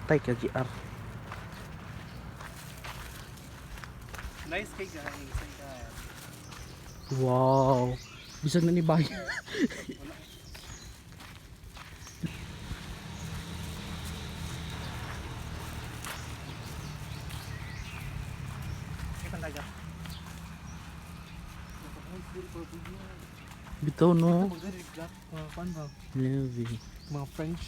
Tay ka GR. Nice kay guys. Say guys. Wow. Bisag na ni bayan. Kita dagat. Bitaw no. Magdirigat. Kuan ba? Levi. Mga French.